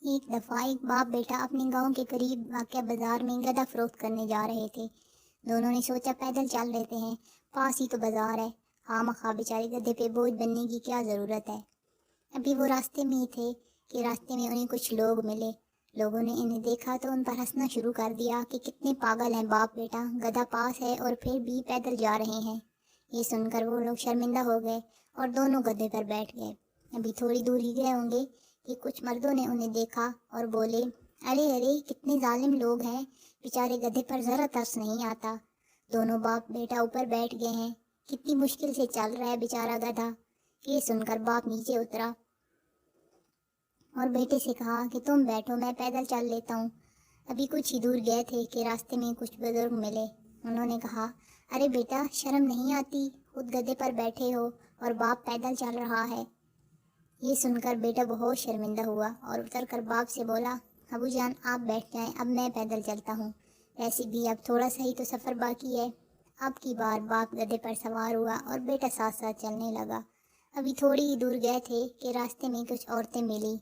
ایک دفعہ ایک باپ بیٹا اپنے گاؤں کے قریب واقع بازار میں گدھا فروخت کرنے جا رہے تھے۔ دونوں نے سوچا پیدل چل لیتے ہیں، پاس ہی تو بازار ہے، خواہ مخواہ بیچارے گدھے پہ بوجھ بننے کی کیا ضرورت ہے۔ ابھی وہ راستے میں ہی تھے کہ راستے میں انہیں کچھ لوگ ملے۔ لوگوں نے انہیں دیکھا تو ان پر ہنسنا شروع کر دیا کہ کتنے پاگل ہیں باپ بیٹا، گدھا پاس ہے اور پھر بھی پیدل جا رہے ہیں۔ یہ سن کر وہ لوگ شرمندہ ہو گئے اور دونوں گدھے پر بیٹھ گئے۔ ابھی تھوڑی دور ہی گئے ہوں گے کہ کچھ مردوں نے انہیں دیکھا اور بولے، ارے ارے کتنے ظالم لوگ ہیں، بیچارے گدھے پر ذرا ترس نہیں آتا۔ دونوں باپ بیٹا اوپر بیٹھ گئے ہیں، کتنی مشکل سے چل رہا ہے بیچارہ گدھا۔ یہ سن کر باپ نیچے اترا اور بیٹے سے کہا کہ تم بیٹھو، میں پیدل چل لیتا ہوں۔ ابھی کچھ ہی دور گئے تھے کہ راستے میں کچھ بزرگ ملے۔ انہوں نے کہا، ارے بیٹا شرم نہیں آتی، خود گدھے پر بیٹھے ہو اور باپ پیدل چل رہا ہے۔ یہ سن کر بیٹا بہت شرمندہ ہوا اور اتر کر باپ سے بولا، ابو جان آپ بیٹھ جائیں، اب میں پیدل چلتا ہوں، ویسے بھی اب تھوڑا سا ہی تو سفر باقی ہے۔ اب کی بار باپ گدھے پر سوار ہوا اور بیٹا ساتھ ساتھ چلنے لگا۔ ابھی تھوڑی ہی دور گئے تھے کہ راستے میں کچھ عورتیں ملی۔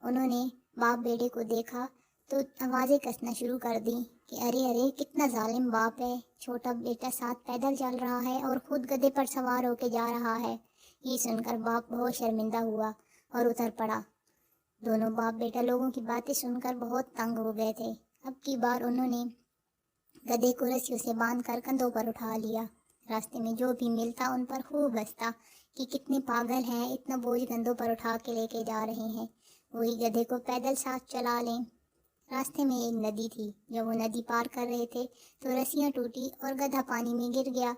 انہوں نے باپ بیٹے کو دیکھا تو آوازیں کسنا شروع کر دیں کہ ارے ارے کتنا ظالم باپ ہے، چھوٹا بیٹا ساتھ پیدل چل رہا ہے اور خود گدھے پر سوار ہو کے جا رہا ہے۔ یہ سن کر باپ بہت شرمندہ ہوا اور اتر پڑا۔ دونوں باپ بیٹا لوگوں کی باتیں سن کر بہت تنگ ہو گئے تھے۔ اب کی بار انہوں نے گدھے کو رسیوں سے باندھ کر کندھوں پر اٹھا لیا۔ راستے میں جو بھی ملتا ان پر خوب ہنستا کہ کتنے پاگل ہیں، اتنا بوجھ کندھوں پر اٹھا کے لے کے جا رہے ہیں، وہی گدھے کو پیدل ساتھ چلا لیں۔ راستے میں ایک ندی تھی، جب وہ ندی پار کر رہے تھے تو رسیاں ٹوٹی اور گدھا پانی میں گر گیا۔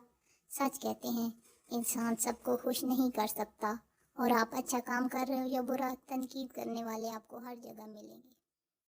سچ کہتے ہیں انسان سب کو خوش نہیں کر سکتا، اور آپ اچھا کام کر رہے ہو یا برا، تنقید کرنے والے آپ کو ہر جگہ ملیں گے۔